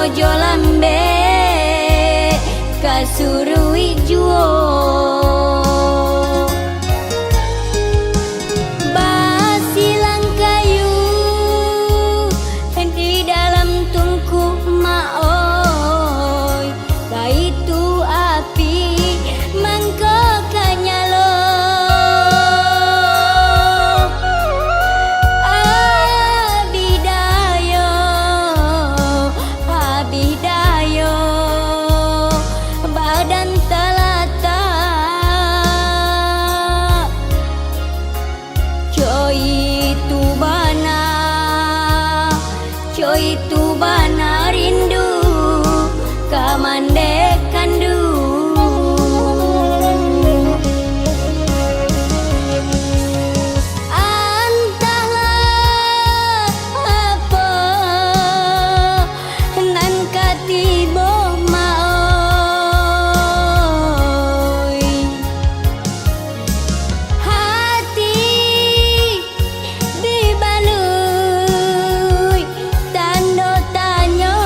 ojo lambe kasurui juo. Basilang kayu di dalam tungku maoi, kaitu api mangko kanyalo. Abidayo, abidayo, badan talata coy tubana, coy tubana rindu kamandekandu. Antahlah apa nan katibo maoi, hati dibalui tando tanyo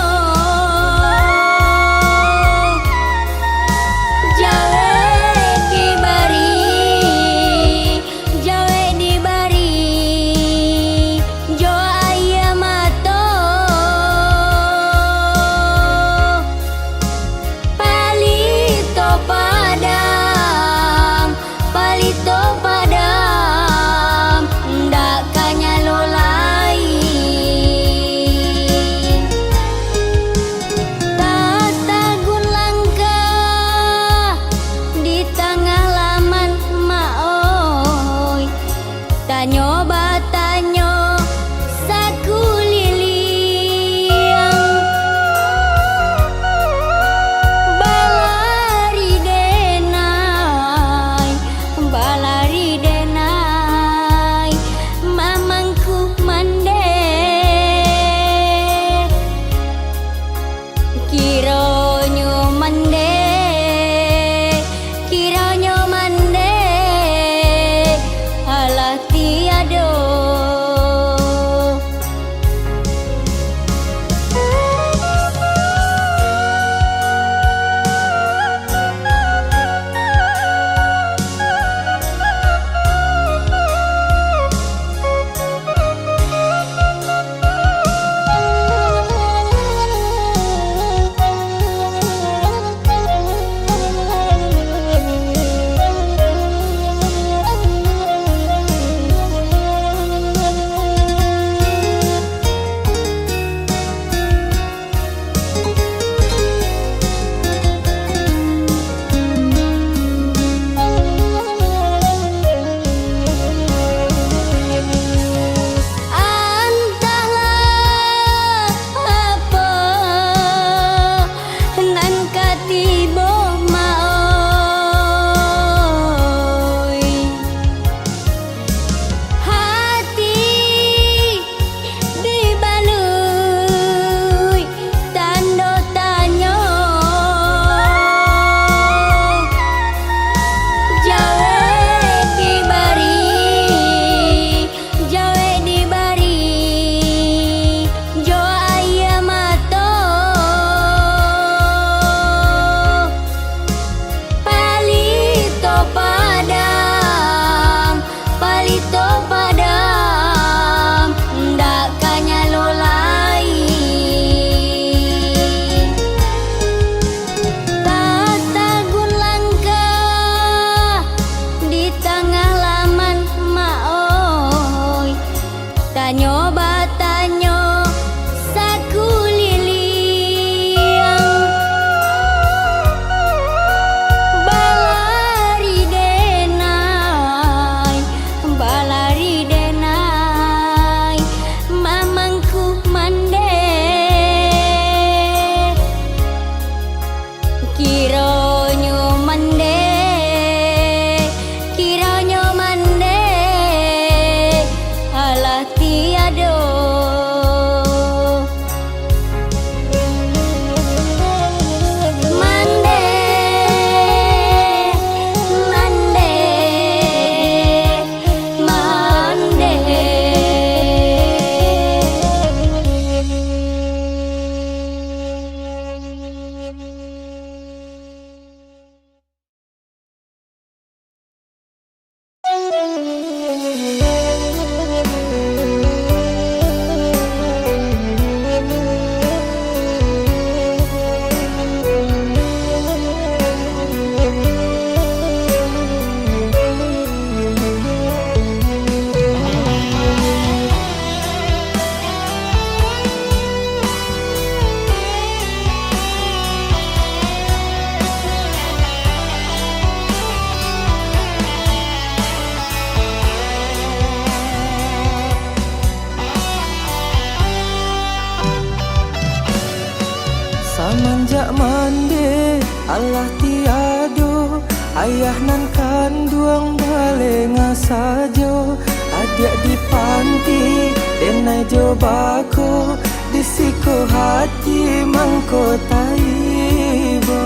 Samanjak mande Allah tiado, ayah nan kanduang bale ngasajo. Adik di panti denai jobako, disiko hati mangko taibo.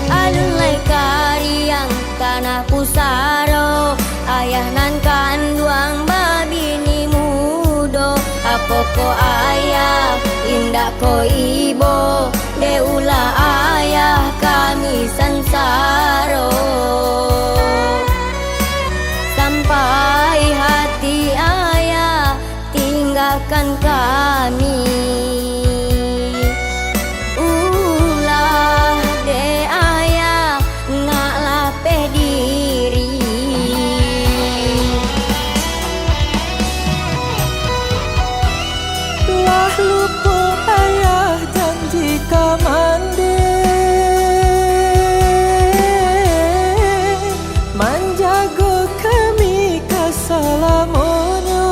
Alulai kariang tanah pusaro, ayah nan kanduang babini mudo. Apoko ayah indah ko ibo, deula ayah kami sansaro. Sampai hati ayah tinggalkan kami, ulah de ayah ngak lapeh diri. Lah lupa ayah janji kamande, manjago kami kasalamonyo.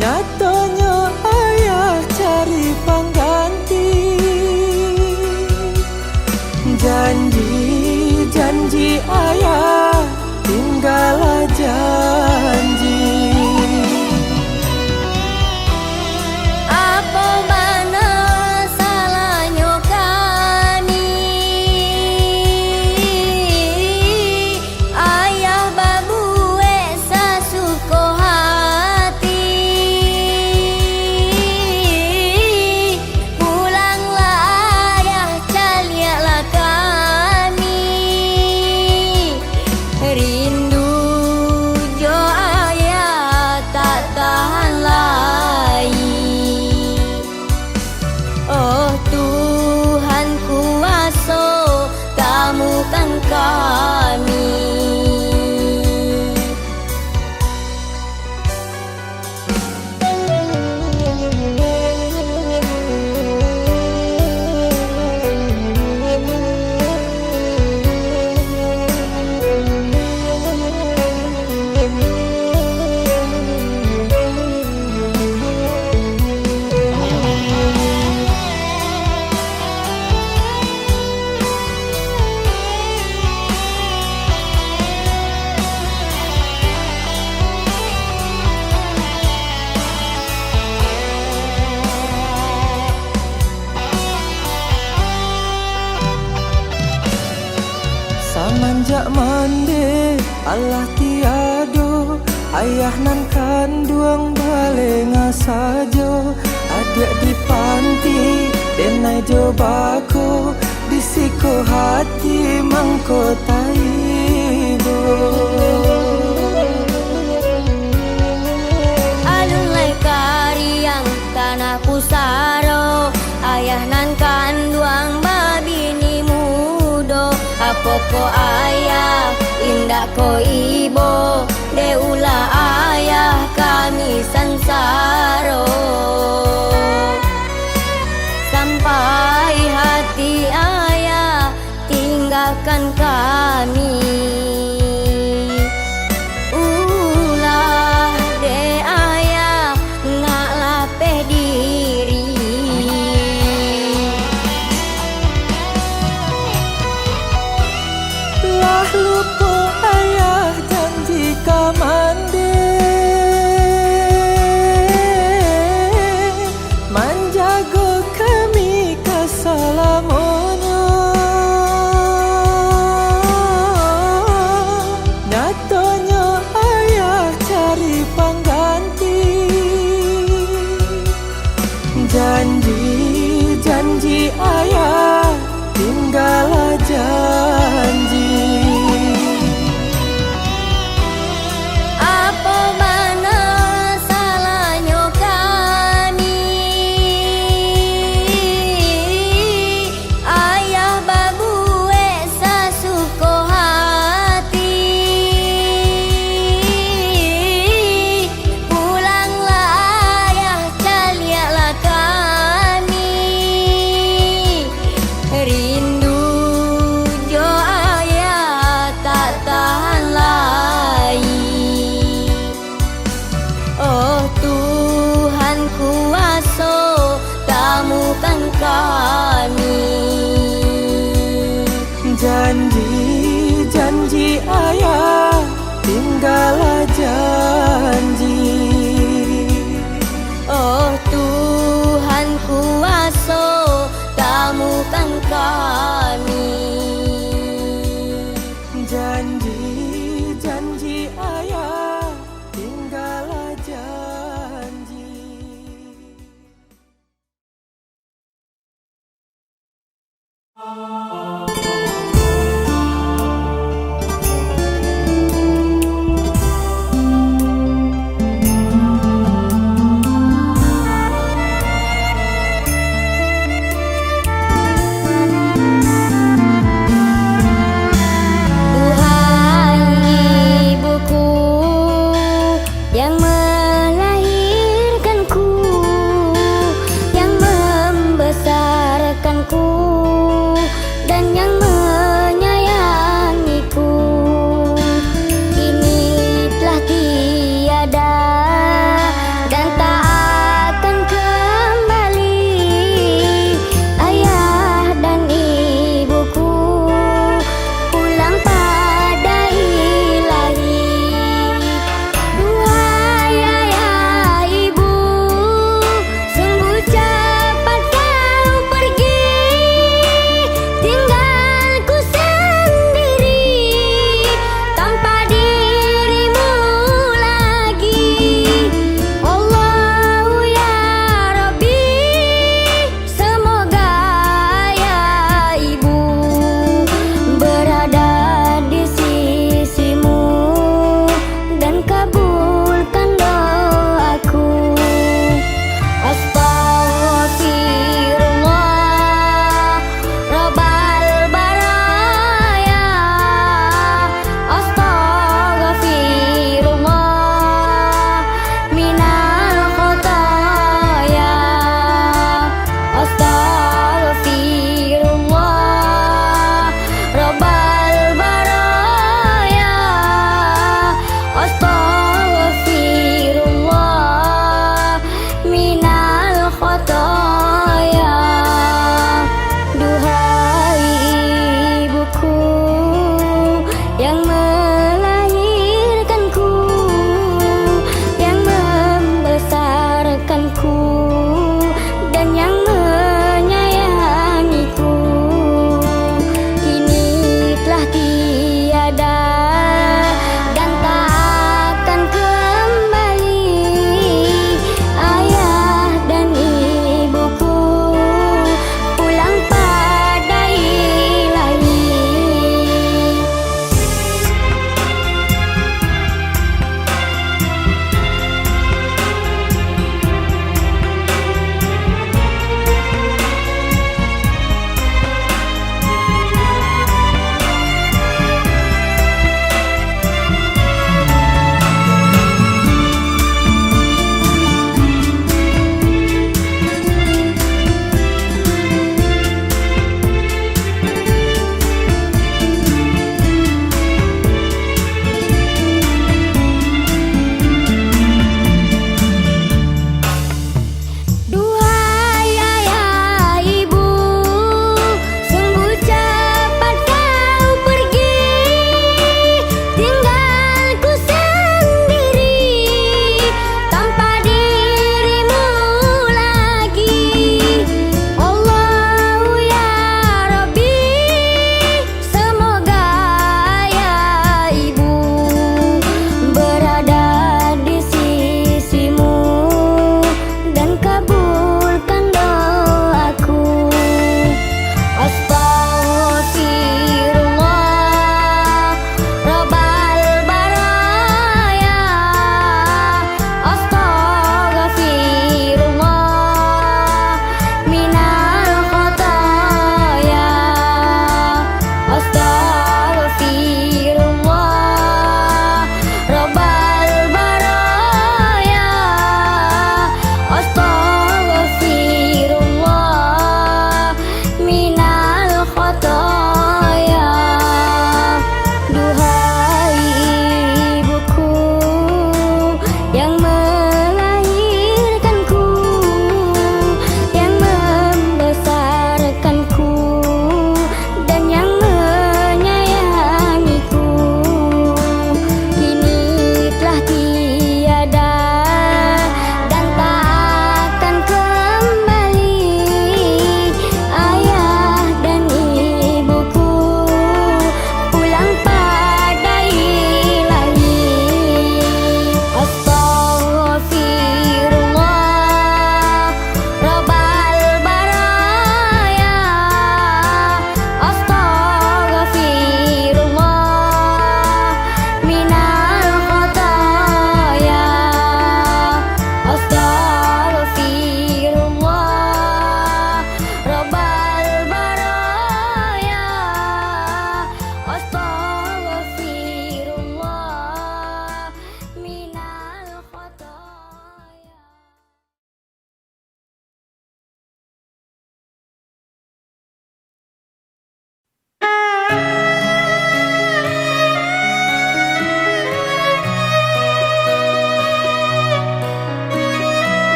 Nyatonyo ayah cari pengganti, janji ayah tinggal janji. Apa mana salahnya kami, ayah babue sasuko hati. Pulanglah ayah, calialah kami, rindu jo ayah tak tahan lagi. Oh Tuhan kuasa, temukan kami. Samanjak mande Allah tiado, ayah nan kanduang bale ngasajo. Adik di panti denai jobako, disiko hati mangko taibo. Alulai kariang tanah pusaro, ayah nan kanduang babini mudo. Apoko ayah indah ko ibo, deula ayah kami sansaro. Sampai hati ayah tinggalkan kami, ulah de ayah ngak lapeh diri. Lah lupa ayah janji kamande, manjago kami kasalamonyo. Nyatonyo ayah cari pengganti, janji ayah tinggal janji. Apa mana salahnya kami, ayah babue sasuko hati. Pulanglah ayah, calialah kami, rindu jo ayah, tinggallah janji. Oh Tuhan kuasa, kamu kan kami. Janji, janji ayah, tinggallah janji.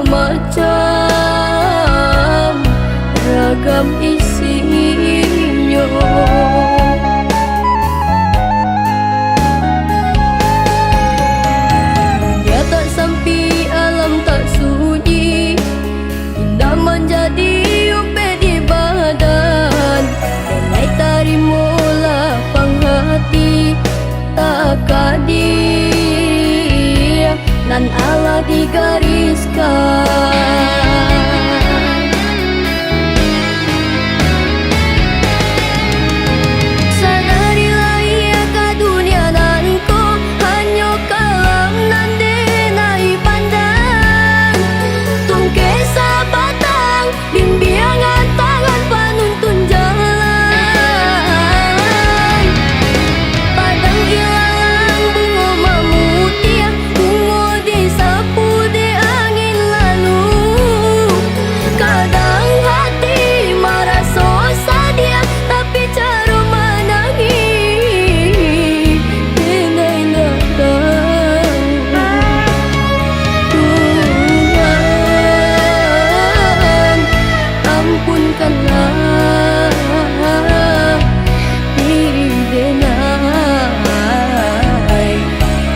macam ragam isinya. Dunia tak sampai, alam tak sunyi, indah menjadi umpe di badan. Denai tarimo lapang hati, tak kadir nan Allah digariskan. Sadarilah ia ke dunia nanko, hanya kalam nan denai pandang. Tungke sabatang bimbingan tangan panuntun jalan. Padang ilalang bunga mamutia, bunga disapu di angin lalu. Kadang hati merasa sadia, tapi cara menangis denai nadang. Tuhan, ampunkanlah diri denai,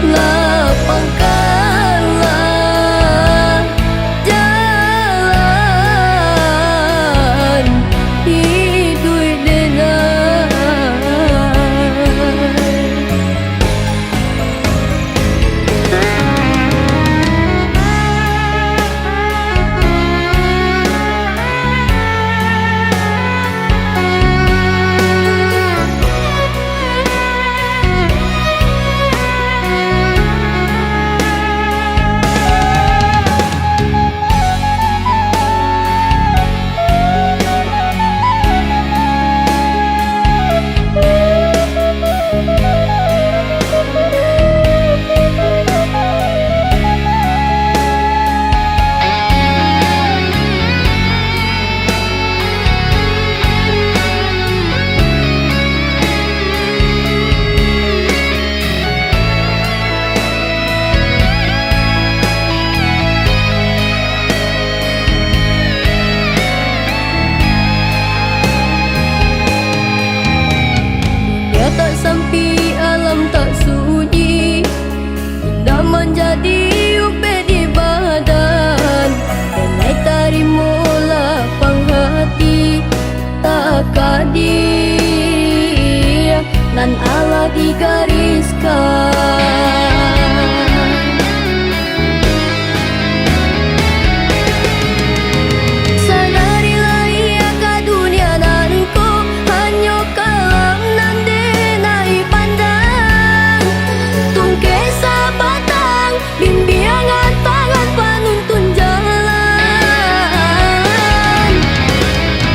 lapangkanlah jalan hidup denai. Dunia tak sampai, alam tak sunyi, indah menjadi umpe di badan. Denai tarimo lapang hati, tak kadir nan Allah digariskan. Sadarilah ia ke dunia nanko, hanya kalam nan denai pandang. Tungke sabatang bimbingan tangan panuntun jalan.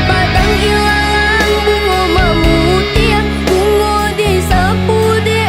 Padang ilalang bunga mamutia, bunga disapu di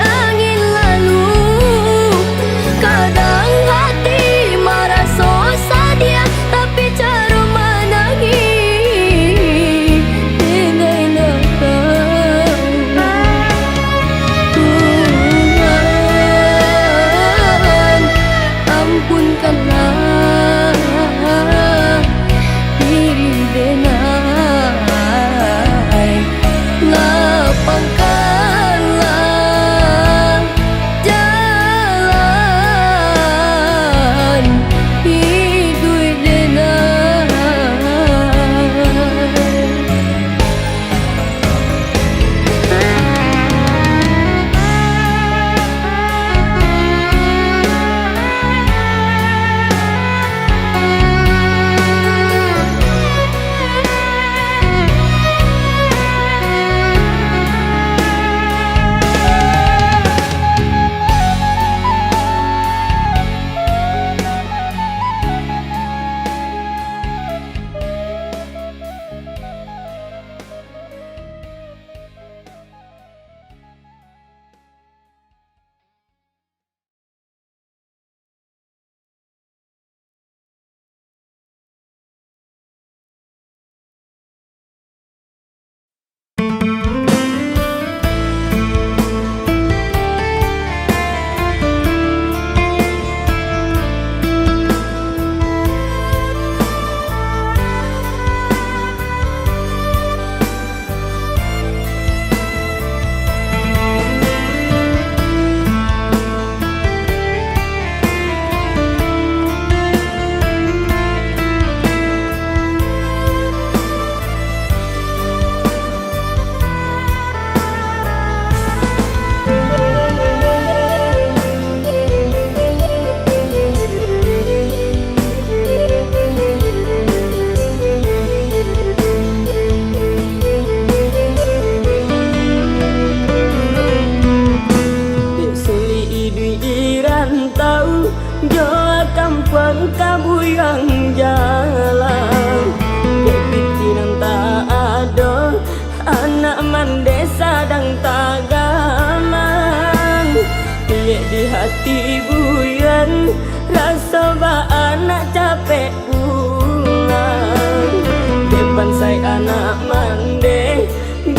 bansai anak mande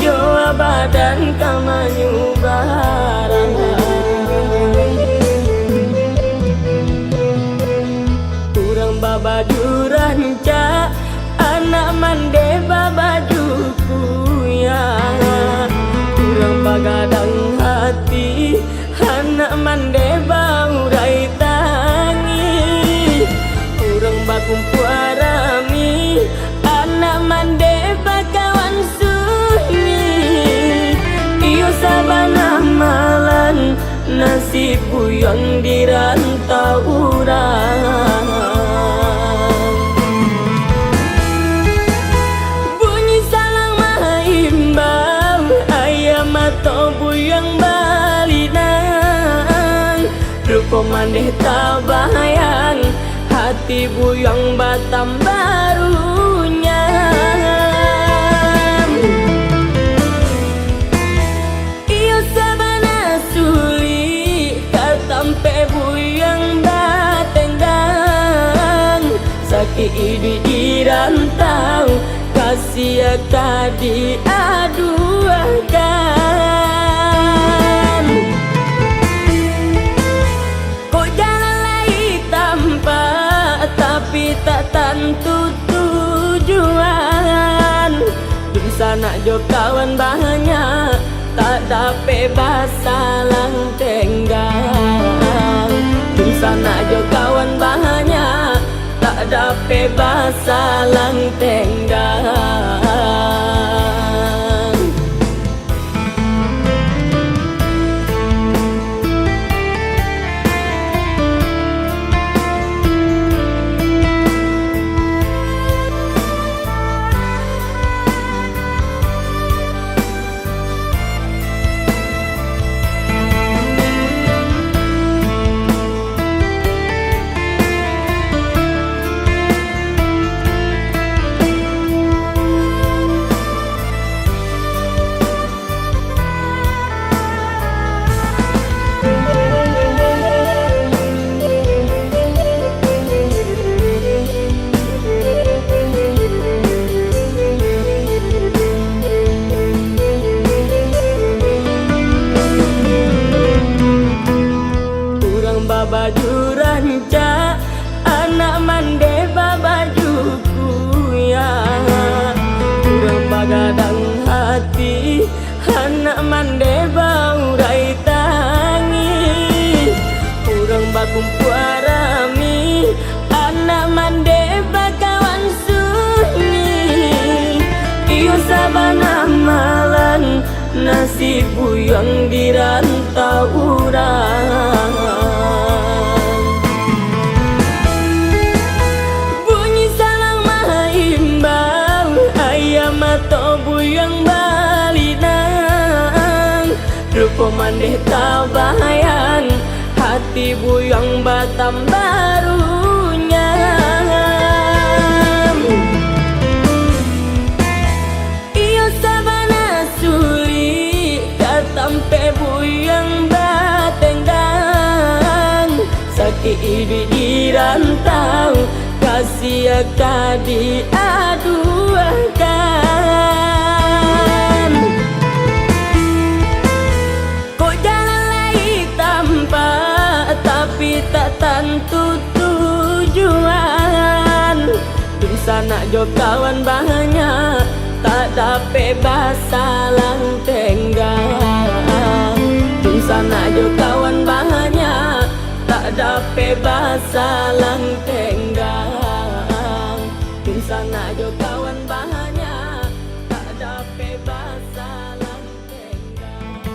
Jawa badan kamanyu barang Kurang babaju ranca anak mande babajuku ya Kurang bagadang hati anak mande baurai tangi Kurang bakumpu arami anak mande bakawan sunyi Iyo sabana malan nasib buyong di rantau urang Bunyi salang mahimbang ayam atau buyong balinang Rupo maneh tabayang hati buyong batam barunya Iyo sabana suli katampe buyong batendang Sakit di rantau kasih kadi aduakan Kok jalan lagi tanpa tapi tak tentu tujuan Di sana jo kawan banyak tak dapat bahasa lang tenggang Di sana jo kawan banyak tak dapat bahasa lang tenggang Babaju ranca anak mande babajuku ya Kurang bagadang hati anak mande baurai tangi Kurang bakumpu arami anak mande bakawan sunyi Iyo sabana malan nasib buyong di rantau urang atau buyang balinang Rupo maneh tabayang hati buyang batam barunya Iyo sabana suli katampe buyang batendang Sakit di rantau kasih kadi aduakan Kok jalan lagi tanpa tapi tak tentu tujuan Di sana jo kawan banyak tak dapat bahasa lang tenggang Di sana jo kawan banyak tak dapat bahasa lang tenggang Di sana jo kawan banyak tak dapat bahasa lang tenggang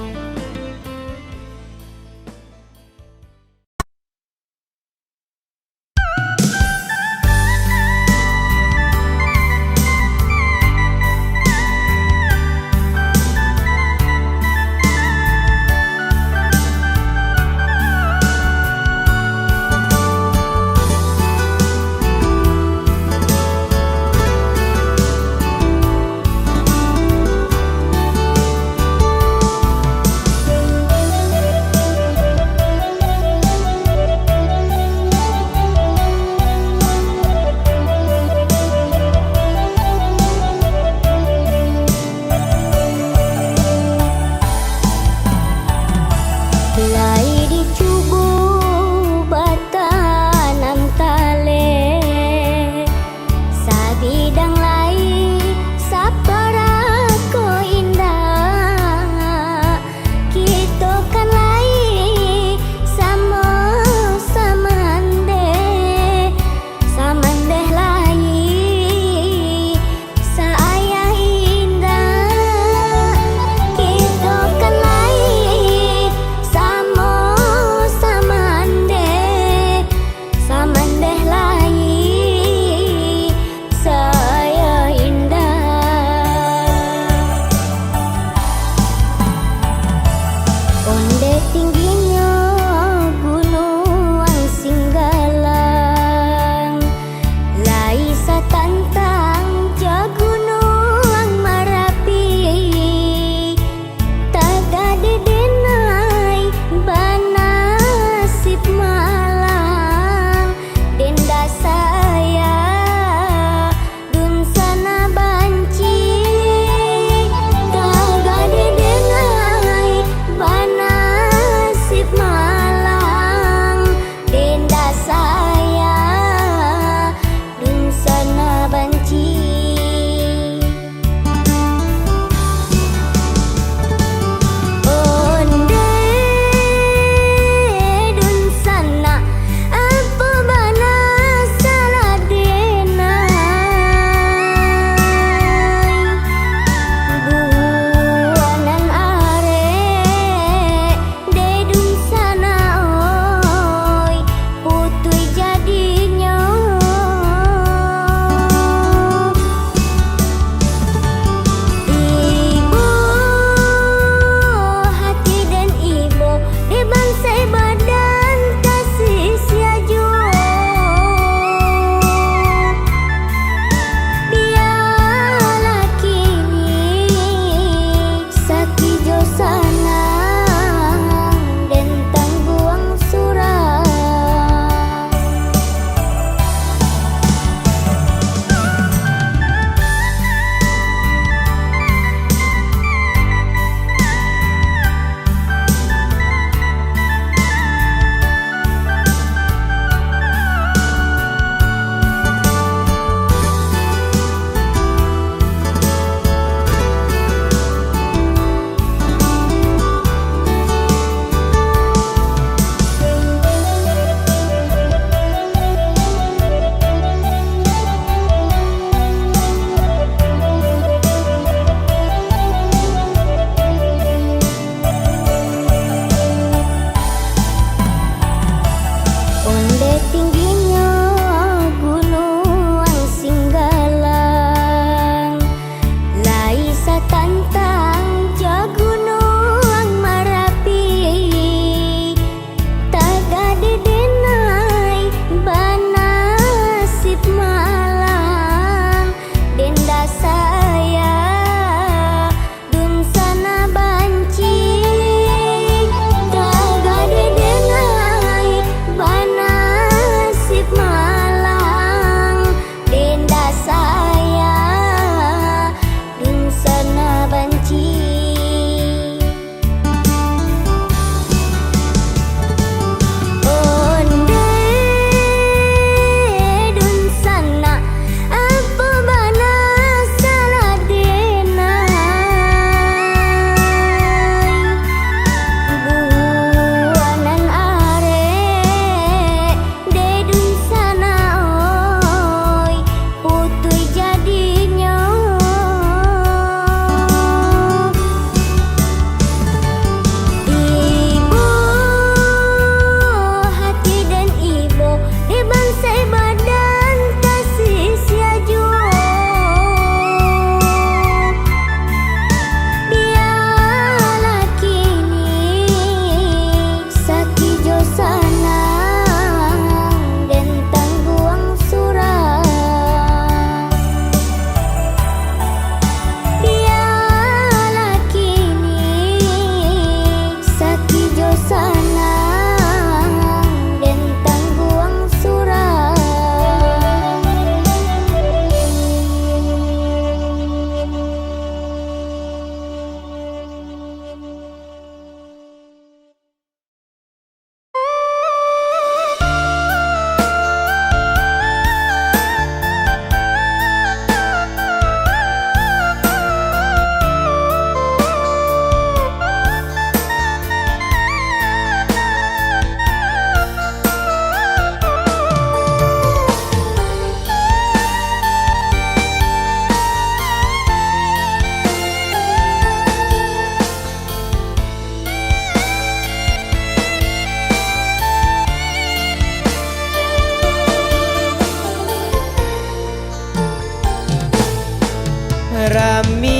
Raminya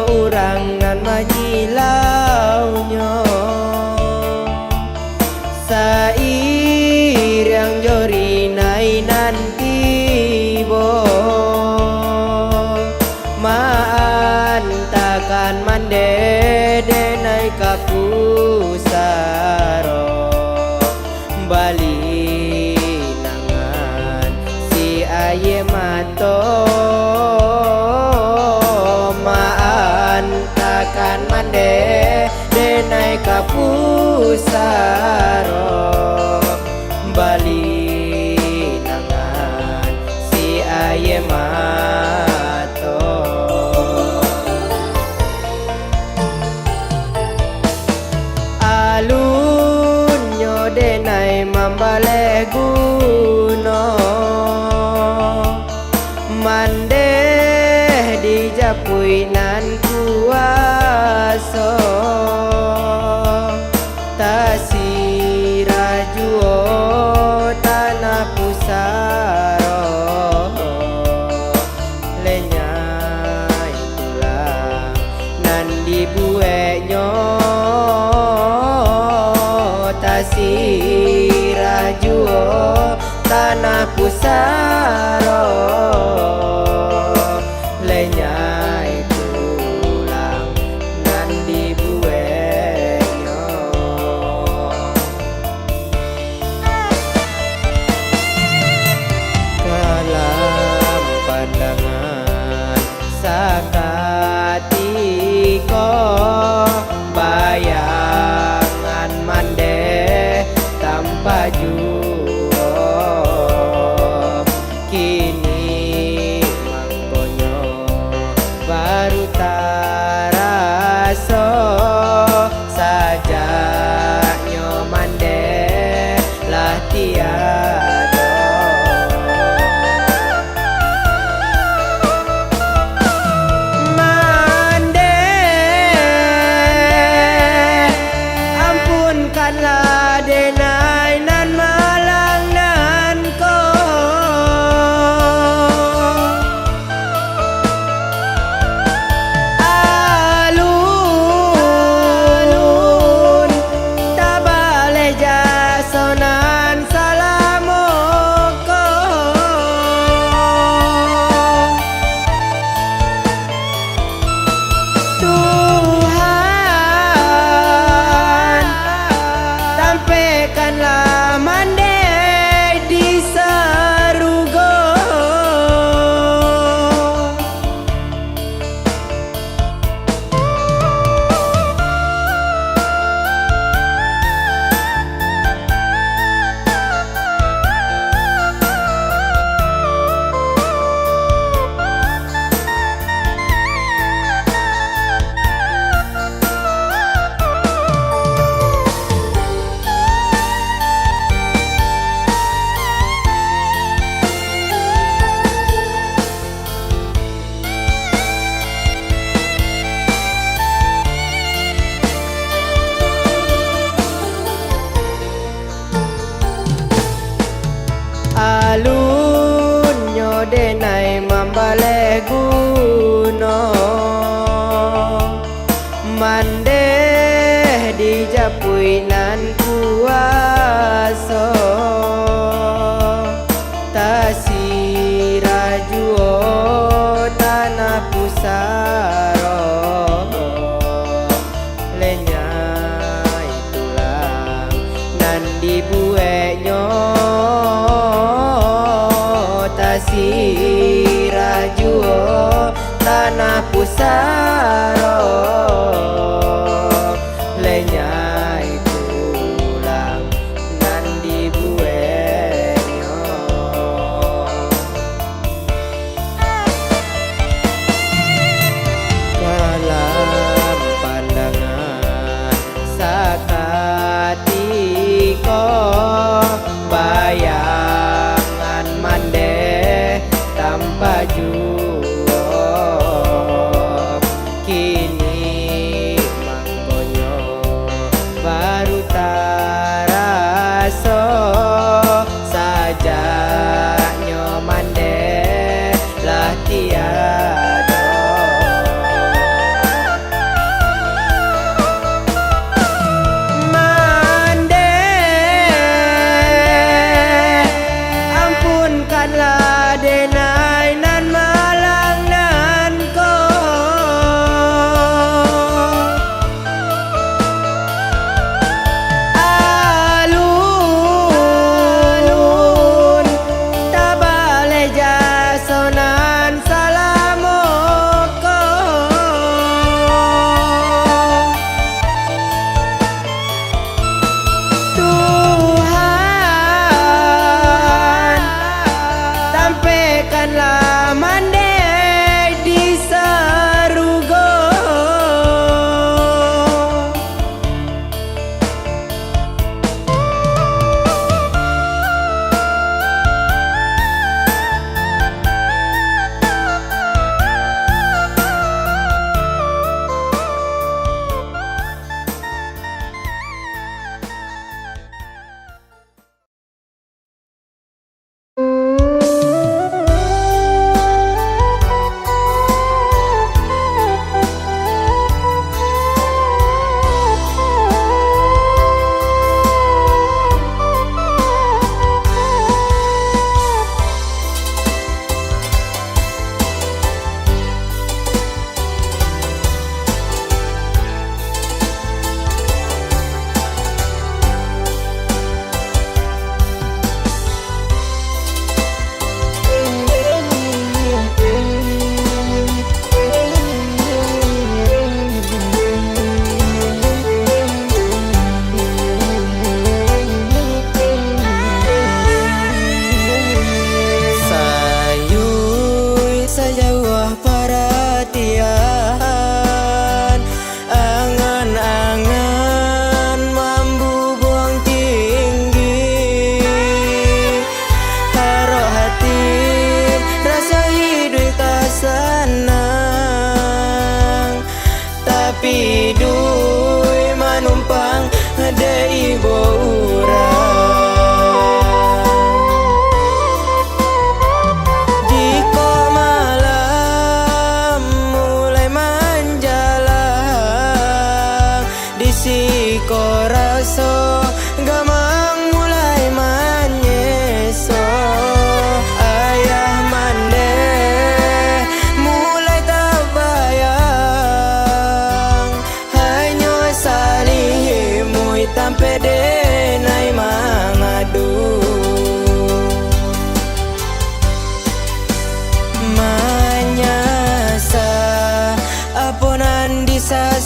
urangan manyilaunya sairang jori nainan tibo maan takkan mande denai kapusaro bali nangan si aye mato maan takkan mande denai kapusaro bali nangan si aye mato alunyo denai mambale guno mande dijapui nan kuaso tasirajuo tanah pusaro lenyai tulang nan dibuenyo tasirajuo tanah pusaro lenyai tulang nan dibuenyo kalam pandangan sakatiko bayangan mande tanpa juo kini mangkonyo baru taraso sajaknyo mande lah tiado mande ampunkanlah denai nan malang nan ko alun tabale jasonan salamoko Tuhan tampaikanlah mande di sarugo alunyo denai mambale guno mande dijapui nan kuaso tasirajuo tanah pusaro lenyai tulang nan dibuenyo tasirajuo tanah pusaro lenyai tulang nan dibuenyo kalam pandangan sakatiko bayangan mande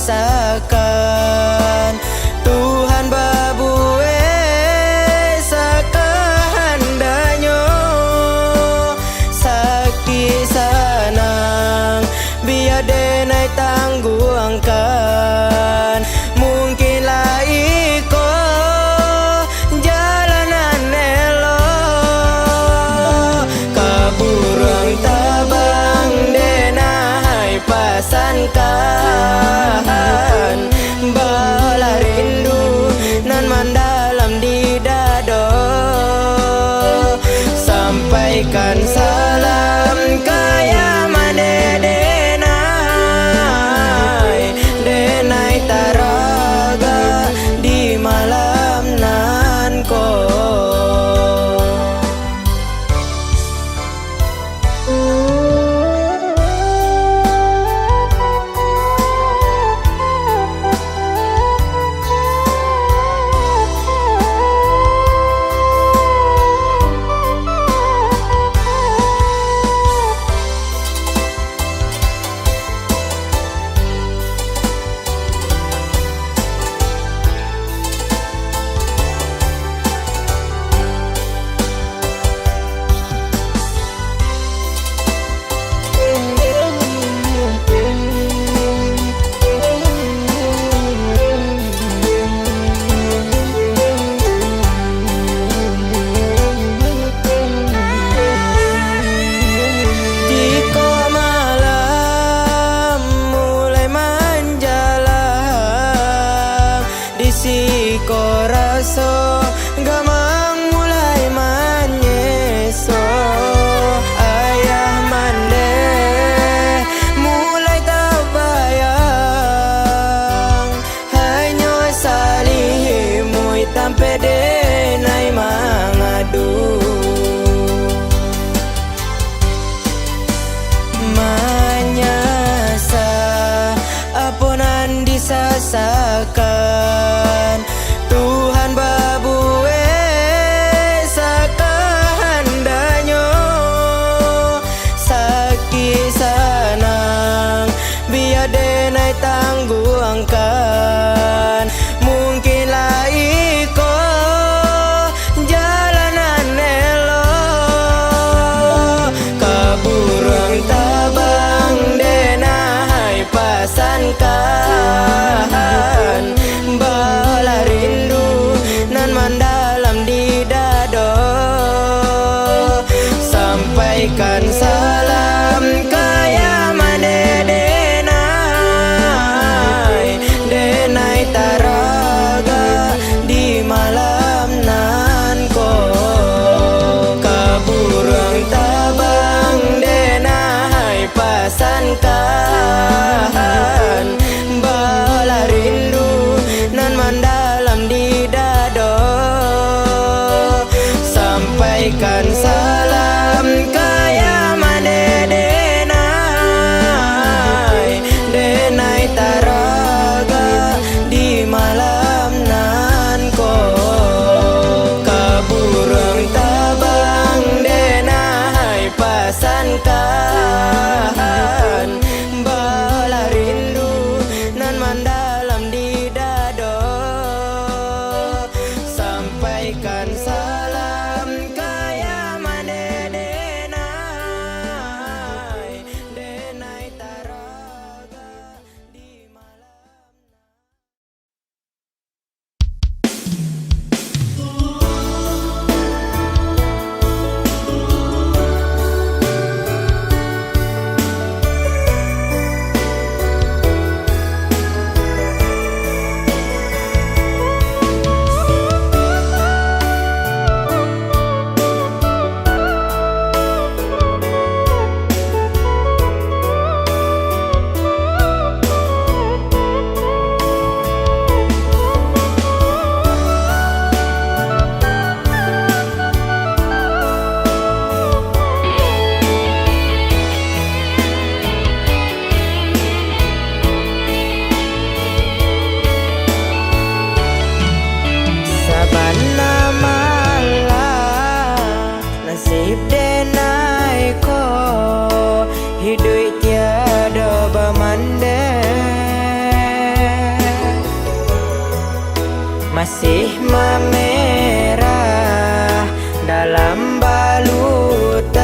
rasakan. Tuhan babue sakahandanyo, sakit sanang biar denai tangguangkan. Mungkinlah iko jalanan elo, kaburang tabang denai pasankan. Bala rindu nan mendalam di dado, sampaikan salam kaya mane denai taraga di malam nan ko. Ko raso gamang mulai manyeso, ayah mande mulai tabayang, hanya salihimui tampe denai mangadu. Manyasa apunan disasakan. Tuhan babue sakahandanyo, sakit sanang biar denai tangguangkan. Mungkinlah iko jalanan elo, kaburang tabang denai pasankan. Bala rindu nan mendalam di dado, sampaikan salam kaya mane denai taraga di malam nan ko. Kaburang tabang denai pasankan. Bala rindu nan mendalam di dado, sampaikan salam kaya mane denai taraga di malam nan ko. Kaburang tabang denai pasankan. Bala rindu nan mendalam di dado, sampaikan salam kaya mane denai taraga di malam. masih memerah dalam balutan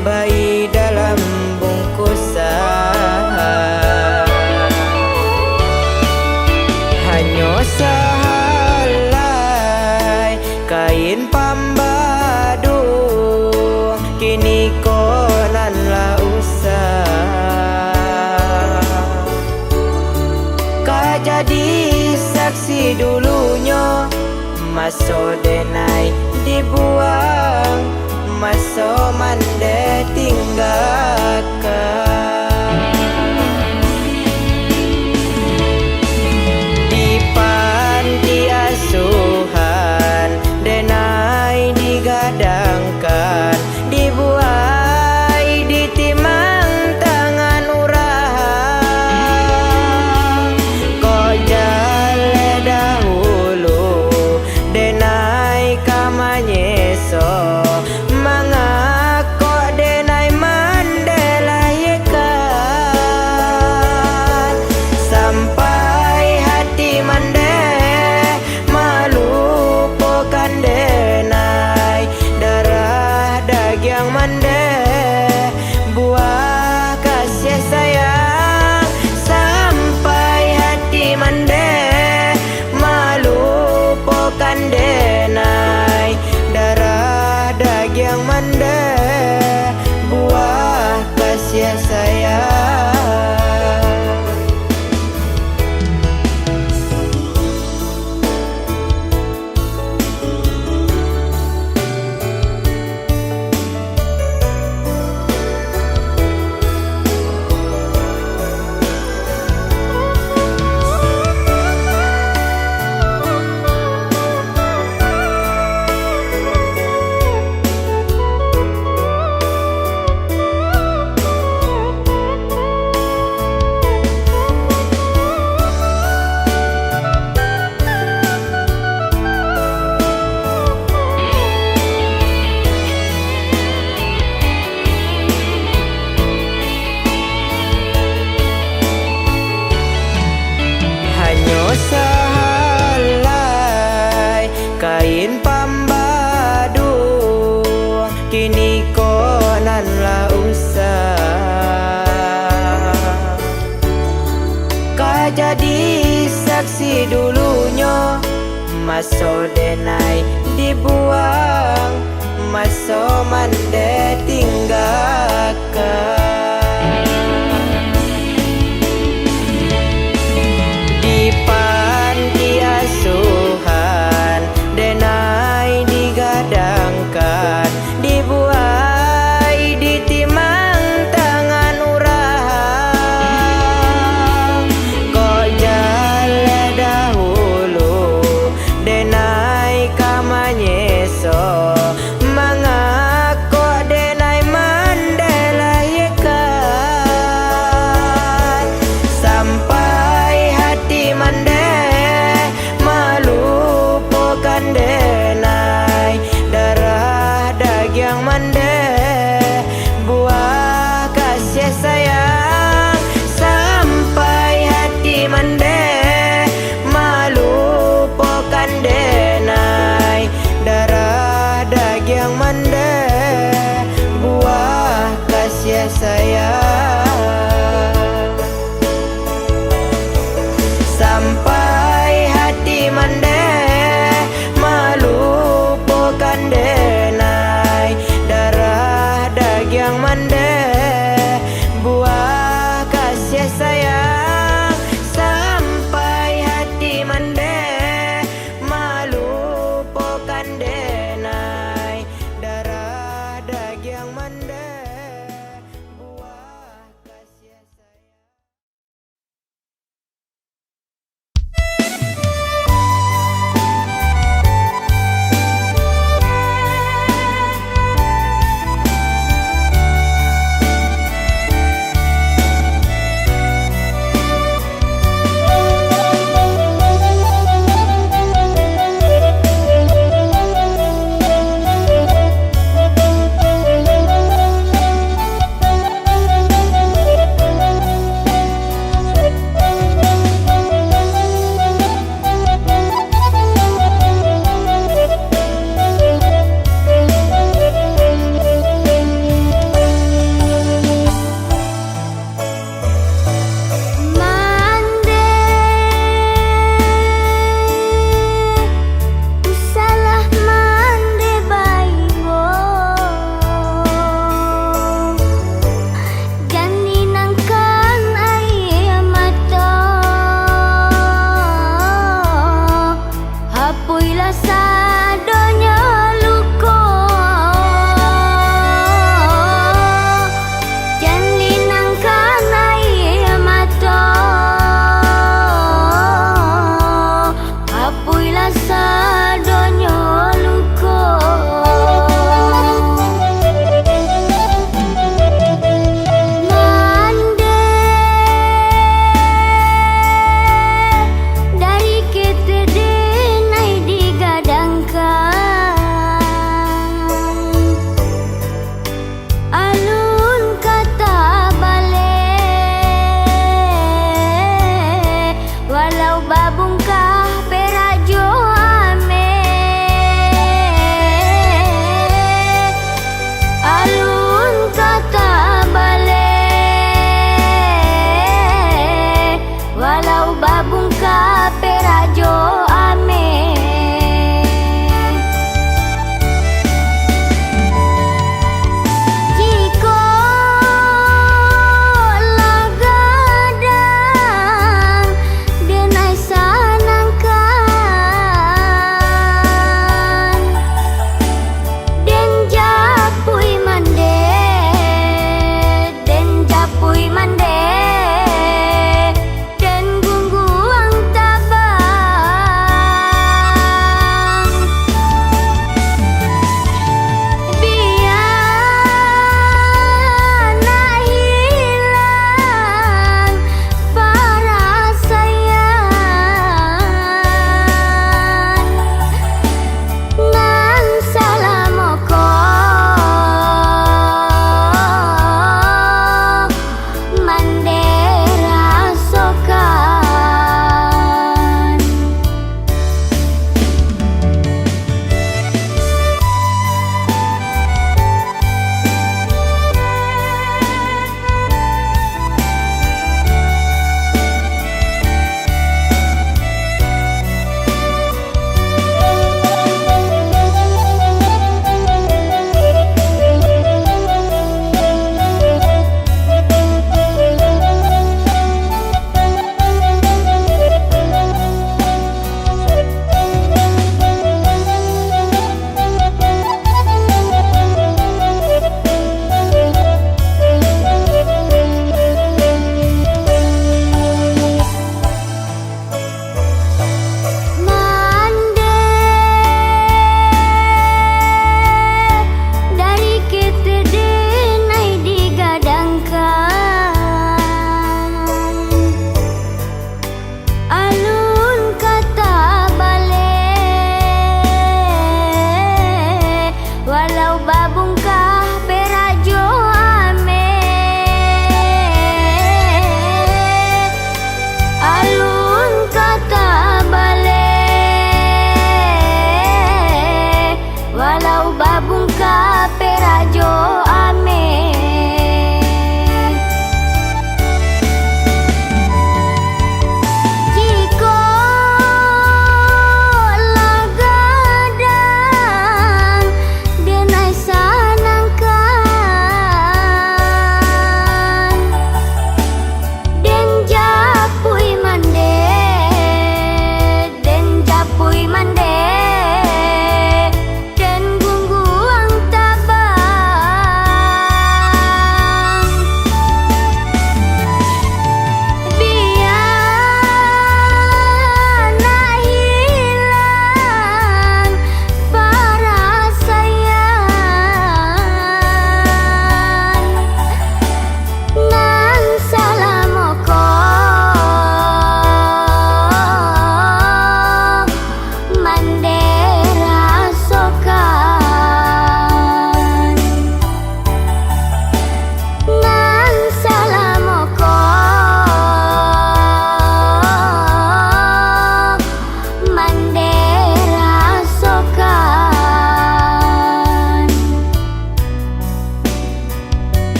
bayi dalam bungkusan. Hanya sehelai kain pambadu kini konanlah usah. Kak jadi saksi dulunya maso denai dibuang, maso mande tinggalkan. Di panti asuhan denai digadangkan, dibuai ditimang tangan urang. Kok jale dahulu denai kamanyeso, mangako denai mandelayekan. Sampai hati mande malupakan denai, darah daging mande buah kasih sayang. Sampai hati mande malupakan denai, darah daging mande buah kasih sayang. Hanya sehelai kain pambadu kini konanlah usah. Kak jadi saksi dulunya maso denai dibuang, maso mande tinggalkan. Di panti asuhan denai digadangkan, dibuai ditimang tangan urang. Kok jale dahulu denai kamanyeso, mangako denai mandelayekan. Sampai hati mande malupakan denai, darah daging mande buah kasih sayang. Sampai hati mande malupakan denai, darah daging mande buah kasih sayang. Sampai hati mande malupakan denai, darah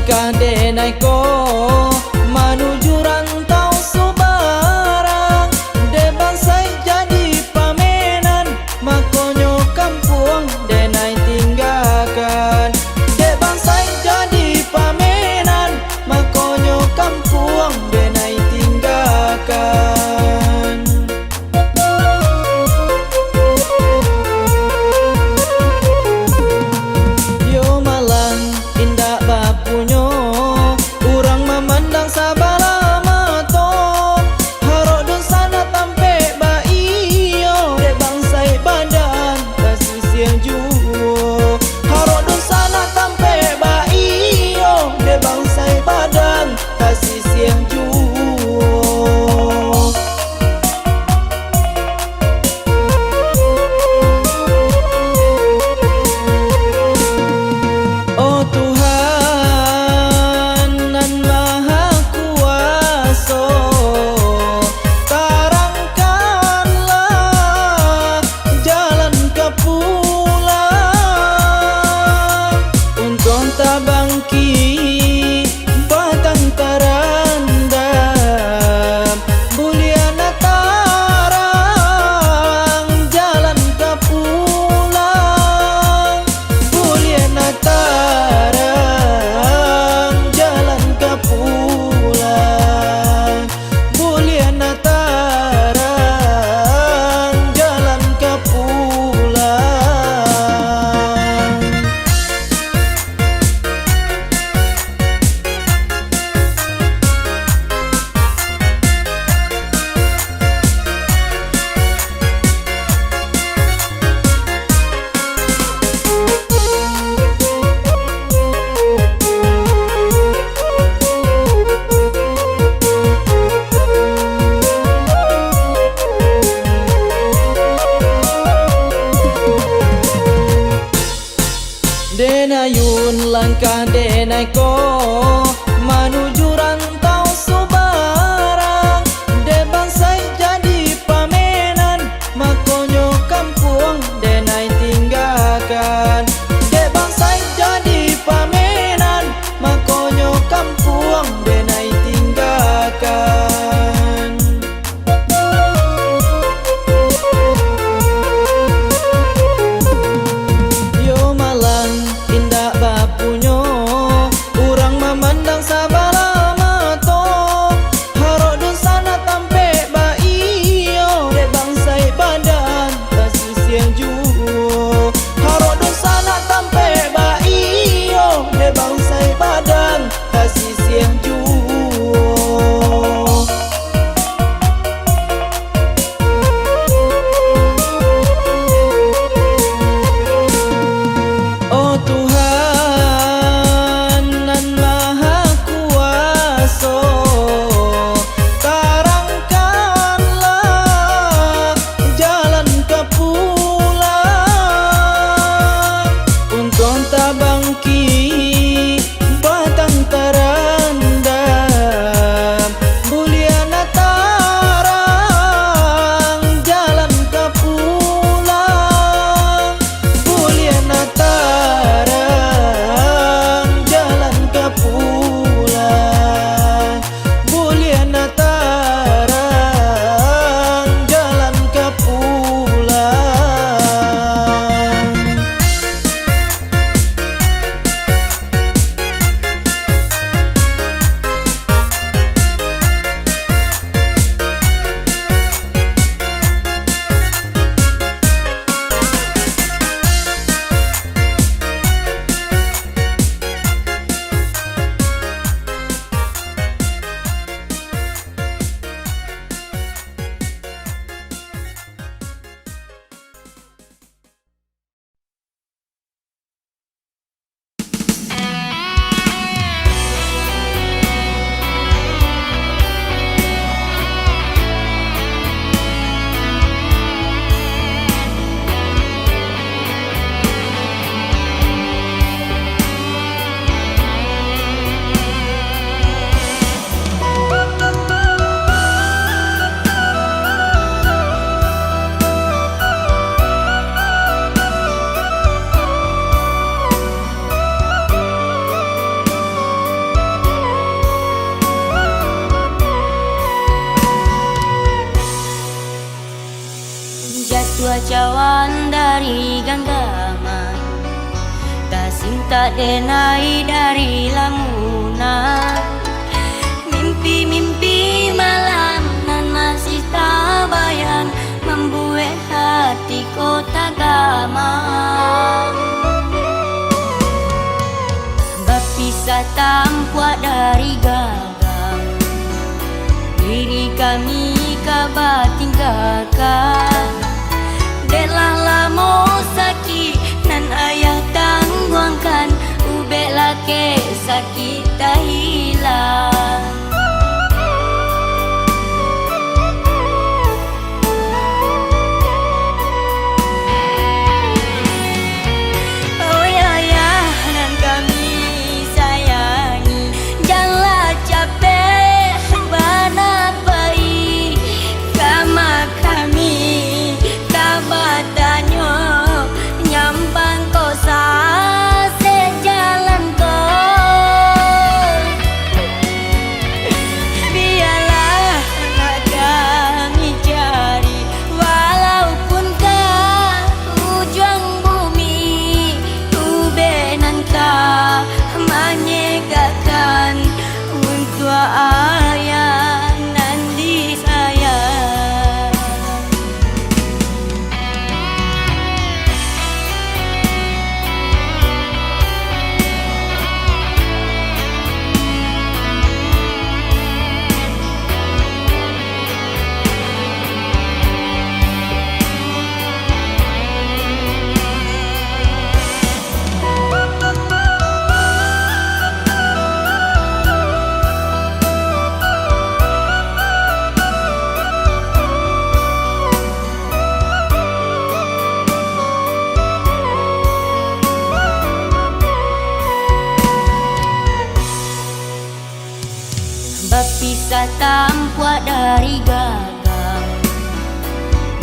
langkah denai ko menuju rantau Subarang. De bansai jadi pamenan, makonyo kampung denai tinggalkan. De bansai jadi pamenan, makonyo kampung denai tinggalkan. Yo malang indah bapunyo, urang memandang sabala mato. Harok don sana tampe ba iyo, de bangsai badan kasih siang juo. Harok don sana tampe ba iyo, de bangsai badan kasih siang juo. Oh Tuhan nan Maha Kuasa, terangkanlah jalan ke pulang. Untuk tak bangkit batang terendam, buliana tarang jalan ke pulang. Buliana tarang jalan ke pulang. Buliana tarang jalan ke pulang. Denayun langkah denai ko menuju rantau Subarang. De bansai jadi pamenan, makonyo kampung denai tinggalkan. De bansai jadi pamenan, makonyo kampung denai tinggalkan. Yo malang indah bapunyo, urang tua cawan dari genggaman, tasing tak denai dari lamunan. Mimpi-mimpi malam nan masih tak bayang, membuat hati kota gamang. Berpisah tanpa dari gagang, diri kami kabar tinggalkan. Deklah lamo sakit nan ayah tangguangkan, ubek lake sakit tak hilang. Oh ayah nan kami sayangi, janganlah capek banapai kama kami kabatanyo nyampang kosa sejalan ko. Biarlah nak kami cari walaupun ke ujung bumi, ubenan ka menyegarkan untuk ayah nan disayang. Berpisah tanpa dari gagang,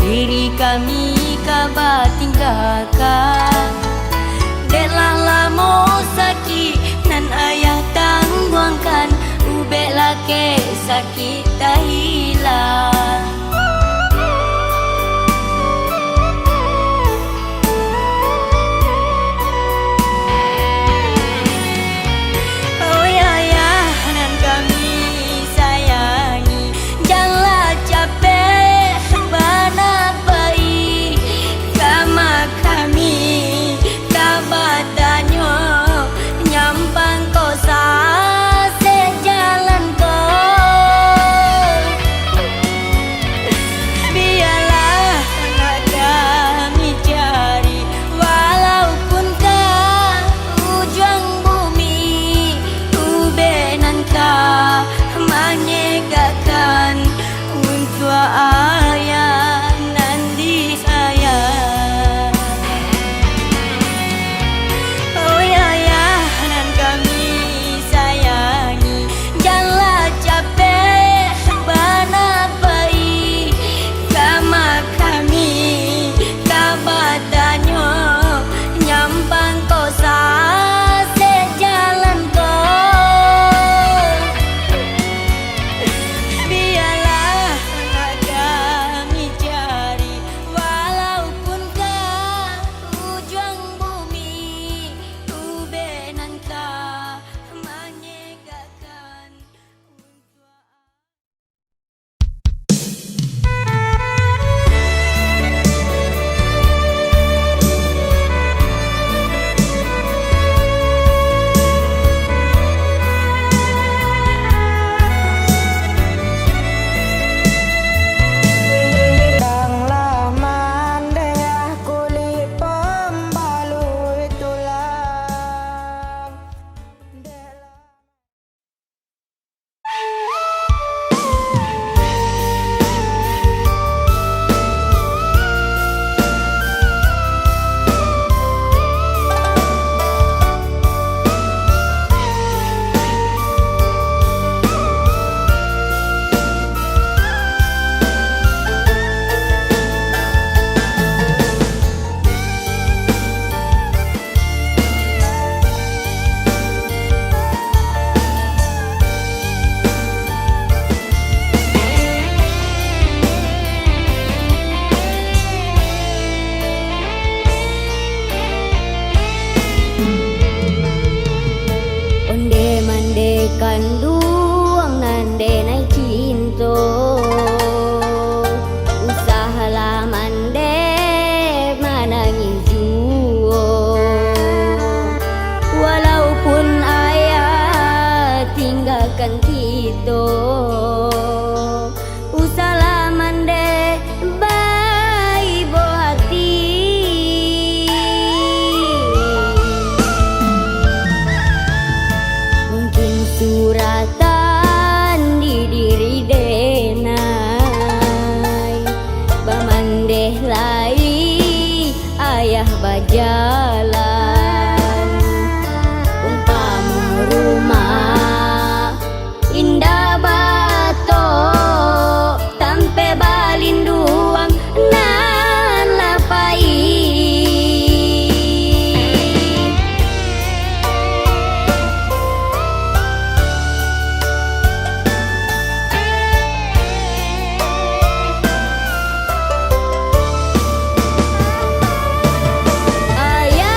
diri kami kabar tinggalkan. Deklah lamo sakit nan ayah tangguangkan, ubek lake sakit tak hilang. Oh ayah nan kami sayangi, janganlah capek banapai kama kami kabatanyo nyampang kosa sejalan ko. jalan umpama rumah indah bato tampe balinduang nan lapai. Ayah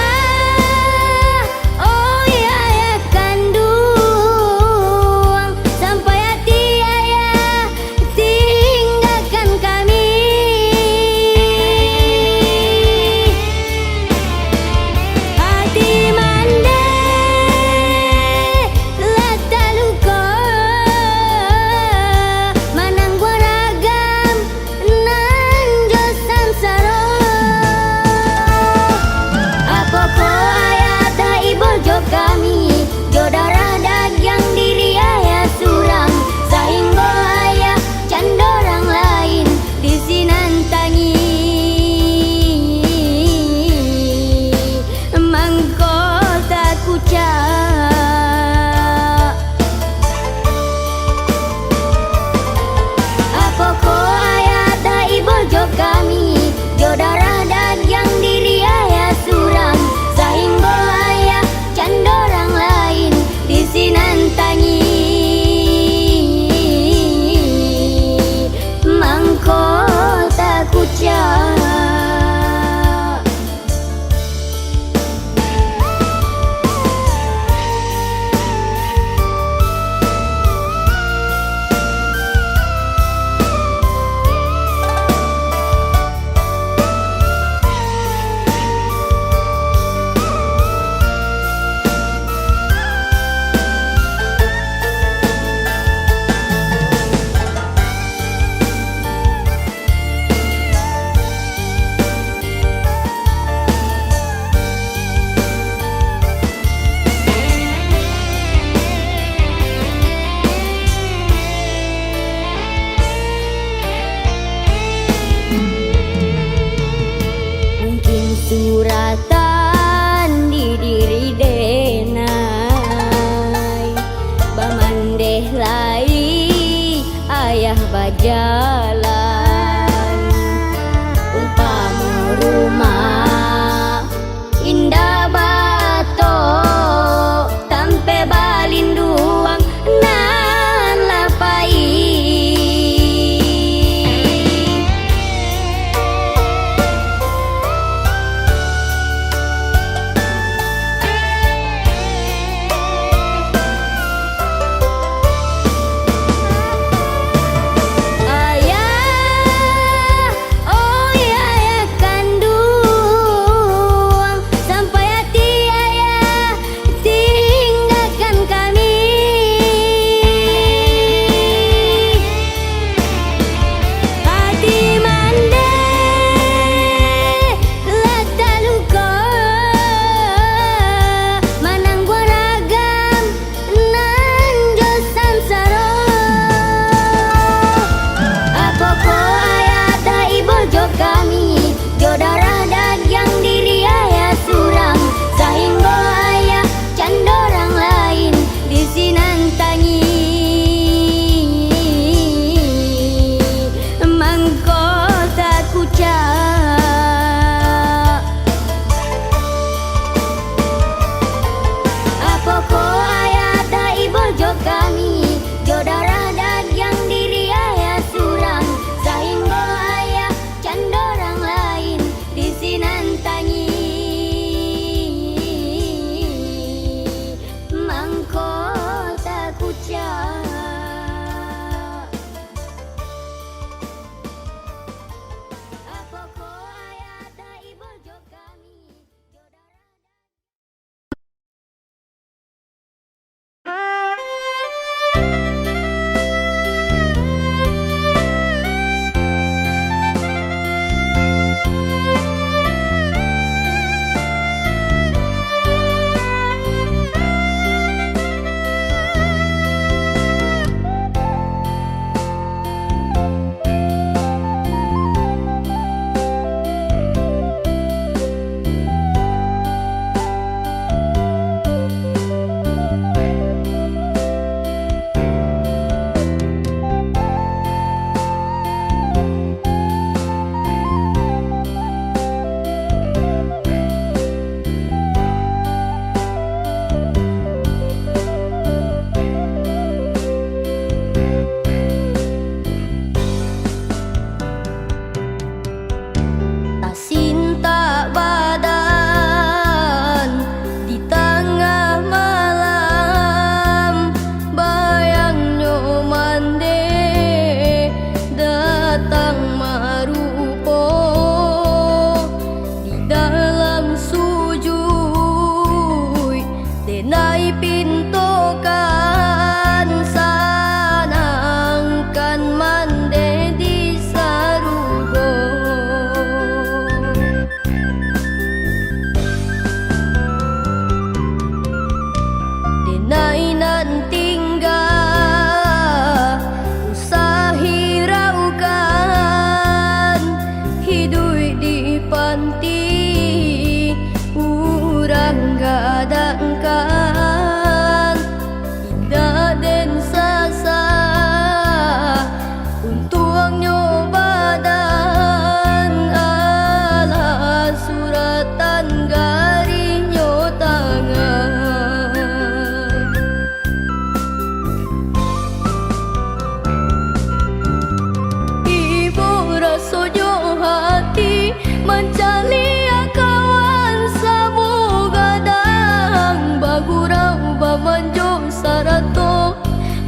mencari kawan samu gadang bagurau bamanjo sarato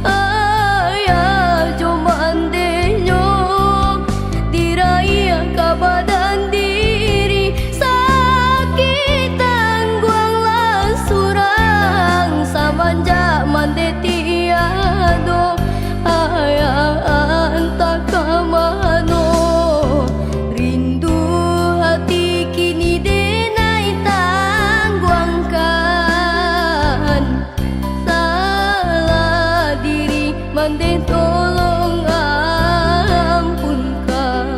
ayah jomandenyo dirai kabadan diri sakit tangguang lasurang samanja mande tiado ayah anta kamano rindu hati kini denai tangguangkan salah diri mande tolong ampunkan.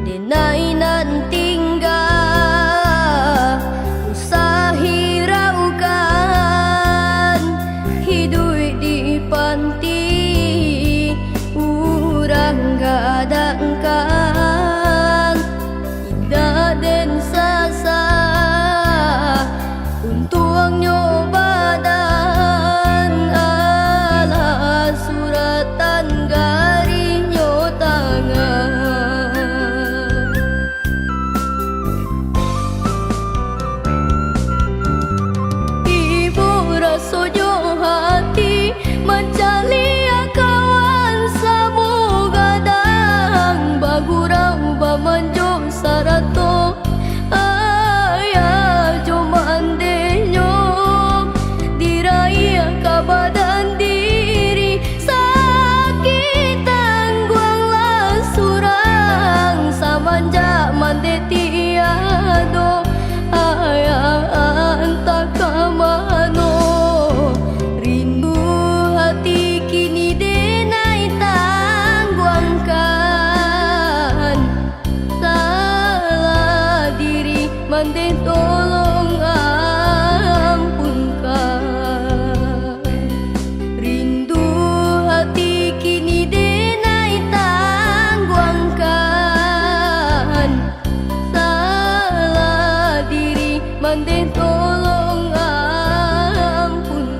Denai nan tinggal usah hiraukan hidup di panti urang gadangkan indah den sasa untuang nyobadan ala suratan garinyo tangan. Sojo hati mencari kawan samu gadang bagurau bamanjo sarato ayah jomandenyo dirai kabadan diri sakit tangguang lasurang samanja mande tiado ayah anta kamano rindu hati kini denai tangguangkan salah diri mande tolong ampunkan. Rindu hati kini denai tangguangkan salah diri mande tolong ampunkan.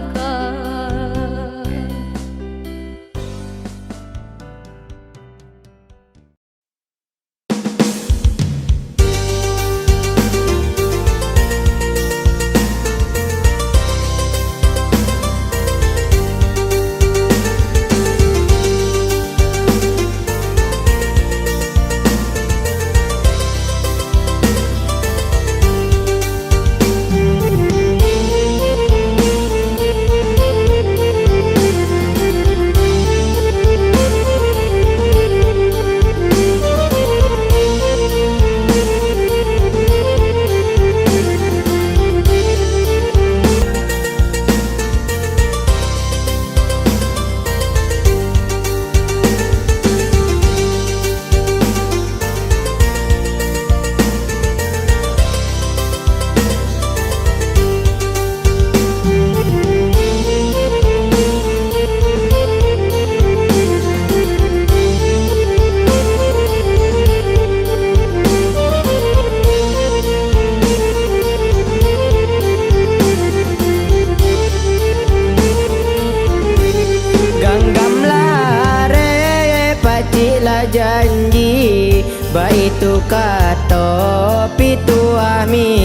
janji baitu kato pitu ami